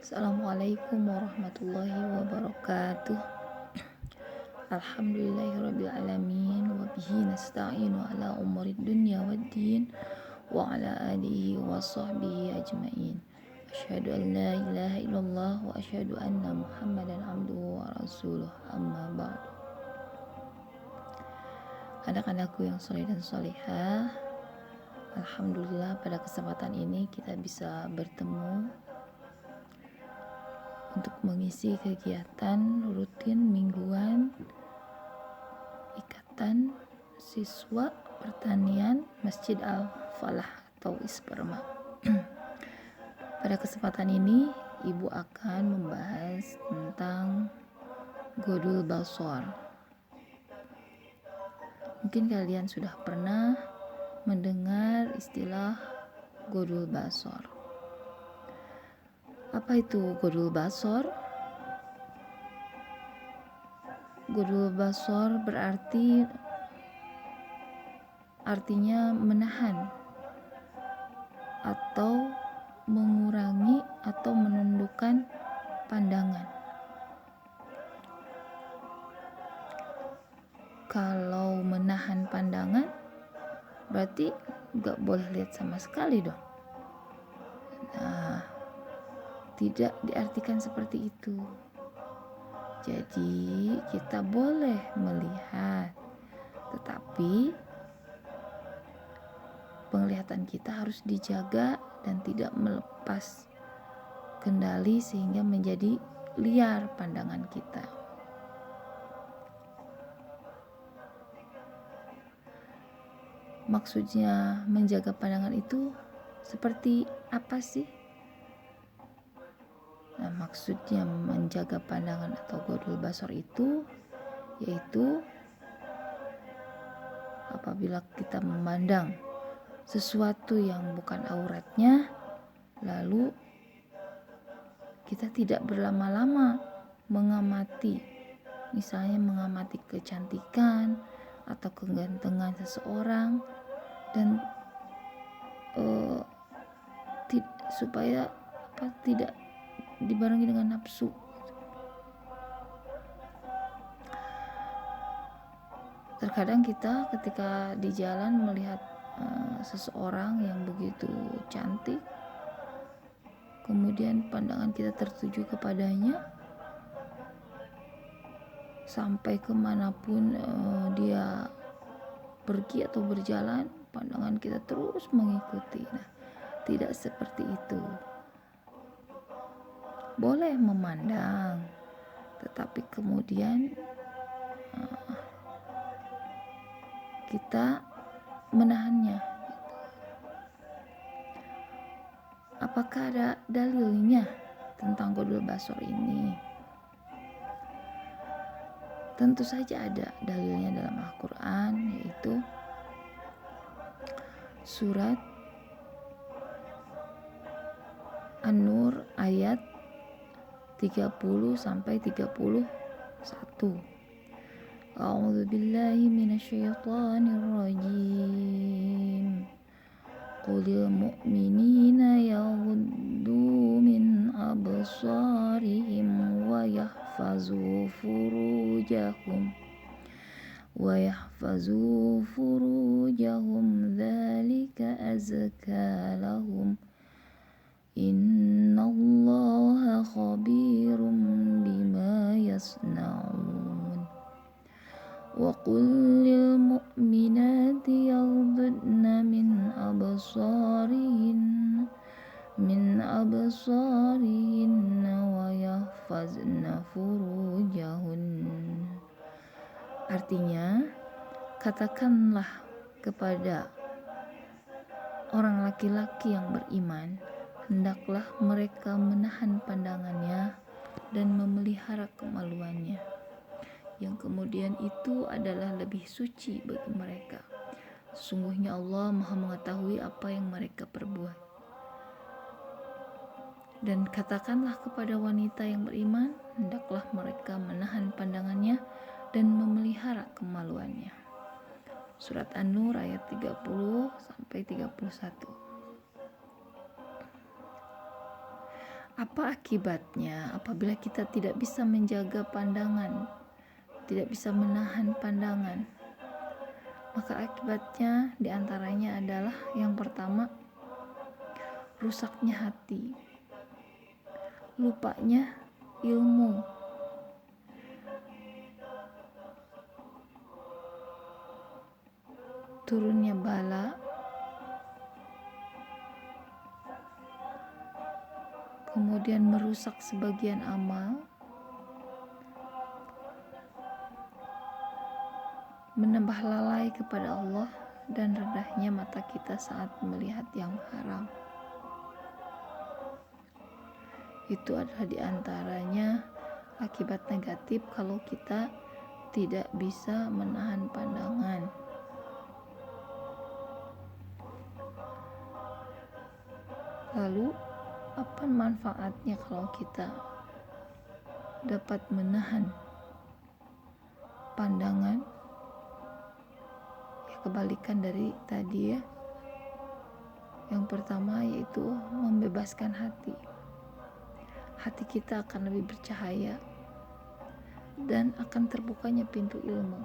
Assalamualaikum warahmatullahi wabarakatuh. Alhamdulillahirrabbilalamin. Wabihi nasta'inu ala umurid dunya waddin. Wa ala alihi wa sahbihi ajma'in. Asyhadu an la ilaha illallah wa asyhadu anna muhammadan abduhu wa rasuluh, amma ba'du. Anak-anakku yang soleh dan solehah, alhamdulillah pada kesempatan ini kita bisa bertemu untuk mengisi kegiatan rutin mingguan Ikatan Siswa Pertanian Masjid Al-Falah atau Isperma. Pada kesempatan ini Ibu akan membahas tentang Godul Basor. Mungkin kalian sudah pernah mendengar istilah Godul Basor. Apa itu Godul Basor? Godul Basor artinya menahan atau mengurangi atau menundukkan pandangan. Kalau menahan pandangan berarti gak boleh lihat sama sekali dong. Nah, tidak diartikan seperti itu. Jadi kita boleh melihat, tetapi penglihatan kita harus dijaga dan tidak melepas kendali sehingga menjadi liar pandangan kita. Maksudnya menjaga pandangan itu seperti apa sih? Nah, maksudnya menjaga pandangan atau Godul Basor itu yaitu apabila kita memandang sesuatu yang bukan auratnya, lalu kita tidak berlama-lama mengamati, misalnya mengamati kecantikan atau kegantengan seseorang, dan supaya tidak dibarengi dengan nafsu. Terkadang kita ketika di jalan melihat seseorang yang begitu cantik, kemudian pandangan kita tertuju kepadanya, sampai kemanapun dia pergi atau berjalan, pandangan kita terus mengikuti. Nah, tidak seperti itu. Boleh memandang, tetapi kemudian kita menahannya. Apakah ada dalilnya tentang Godul Basor ini? Tentu saja ada dalilnya dalam Al-Quran, yaitu surat An-Nur ayat 30-31. A'udzu billahi minasyaitonir rajim. Qulil mu'minina yaghuddu min absarihim wa yahfazu furujahum dzalika azka lahum innallaha khabirum bima yasna'un. Wa qul lil mu'minati yaghdudna min absarihinna wa yahfazna furujahun. Artinya, katakanlah kepada orang laki-laki yang beriman, hendaklah mereka menahan pandangannya dan memelihara kemaluannya, yang kemudian itu adalah lebih suci bagi mereka. Sesungguhnya Allah Maha mengetahui apa yang mereka perbuat. Dan katakanlah kepada wanita yang beriman, hendaklah mereka menahan pandangannya dan memelihara kemaluannya. Surat An-Nur ayat 30-31. Apa akibatnya apabila kita tidak bisa menjaga pandangan, tidak bisa menahan pandangan? Maka akibatnya diantaranya adalah yang pertama, rusaknya hati, lupanya ilmu, turunnya bala, kemudian merusak sebagian amal, menambah lalai kepada Allah, dan rendahnya mata kita saat melihat yang haram. Itu adalah diantaranya akibat negatif kalau kita tidak bisa menahan pandangan. Lalu apa manfaatnya kalau kita dapat menahan pandangan? Ya, kebalikan dari tadi ya. Yang pertama yaitu membebaskan hati. Hati kita akan lebih bercahaya dan akan terbukanya pintu ilmu.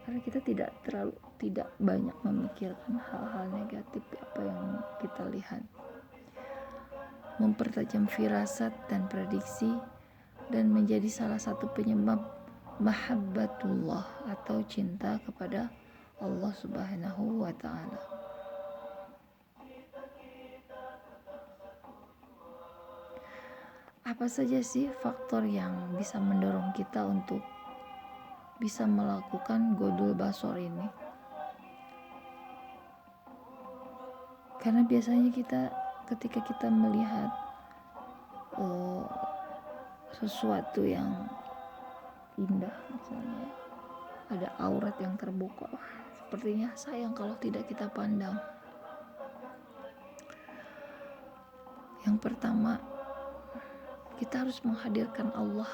Karena kita tidak banyak memikirkan hal-hal negatif apa yang kita lihat. Mempertajam firasat dan prediksi dan menjadi salah satu penyebab mahabbatullah atau cinta kepada Allah Subhanahu wa ta'ala. Apa saja sih faktor yang bisa mendorong kita untuk bisa melakukan godul basor ini? Karena biasanya ketika kita melihat sesuatu yang indah, misalnya ada aurat yang terbuka, sepertinya sayang kalau tidak kita pandang. Yang pertama, kita harus menghadirkan Allah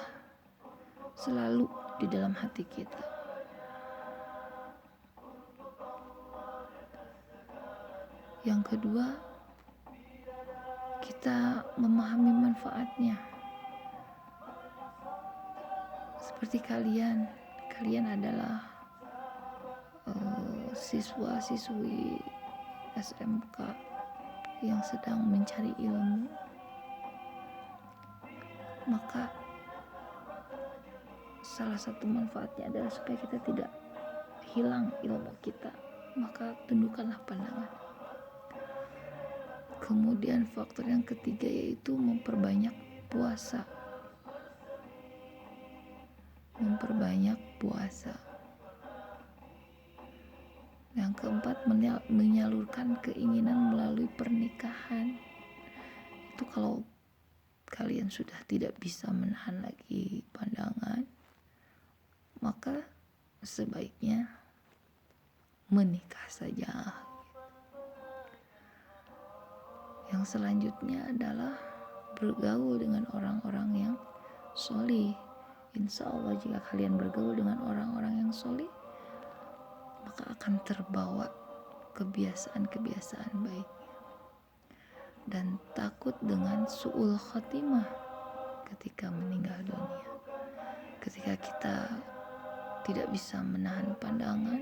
selalu di dalam hati kita. Yang kedua, kita memahami manfaatnya. Seperti kalian adalah siswa-siswi SMK yang sedang mencari ilmu. Maka salah satu manfaatnya adalah supaya kita tidak hilang ilmu kita. Maka tundukkanlah pandangan. Kemudian faktor yang ketiga yaitu memperbanyak puasa. Yang keempat, menyalurkan keinginan melalui pernikahan. Itu kalau kalian sudah tidak bisa menahan lagi pandangan, maka sebaiknya menikah saja. Yang selanjutnya adalah bergaul dengan orang-orang yang solih. Insya Allah jika kalian bergaul dengan orang-orang yang solih, maka akan terbawa kebiasaan-kebiasaan baik. Dan takut dengan su'ul khotimah ketika meninggal dunia. Ketika kita tidak bisa menahan pandangan,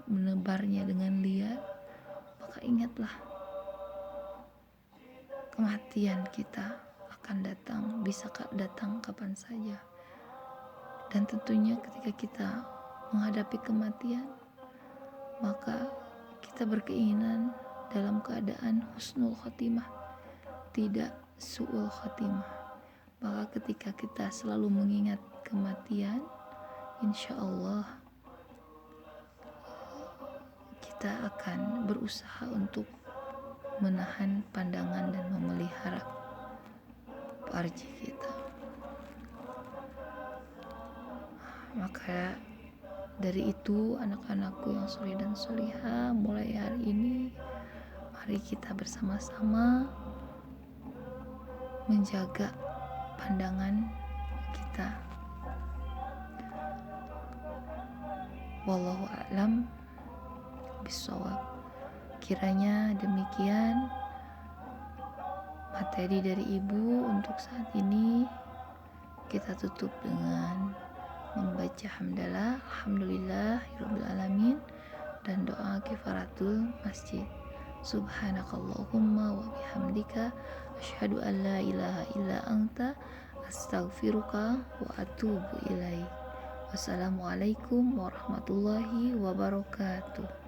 menebarnya dengan liar, maka ingatlah kematian kita akan datang, bisa datang kapan saja. Dan tentunya ketika kita menghadapi kematian, maka kita berkeinginan dalam keadaan husnul khotimah, tidak su'ul khotimah. Maka ketika kita selalu mengingat kematian, insya Allah kita akan berusaha untuk menahan pandangan dan memelihara farji kita. Maka dari itu anak-anakku yang soleh dan solihah, mulai hari ini mari kita bersama-sama menjaga pandangan kita. Wallahu a'lam bishawab. Kiranya demikian Tadi dari ibu untuk saat ini kita tutup dengan membaca hamdalah, alhamdulillahirabbil alamin, dan doa kifaratul masjid. Subhanakallahumma wa bihamdika asyhadu an la ilaha illa anta astaghfiruka wa atubu ilaik. Wassalamualaikum warahmatullahi wabarakatuh.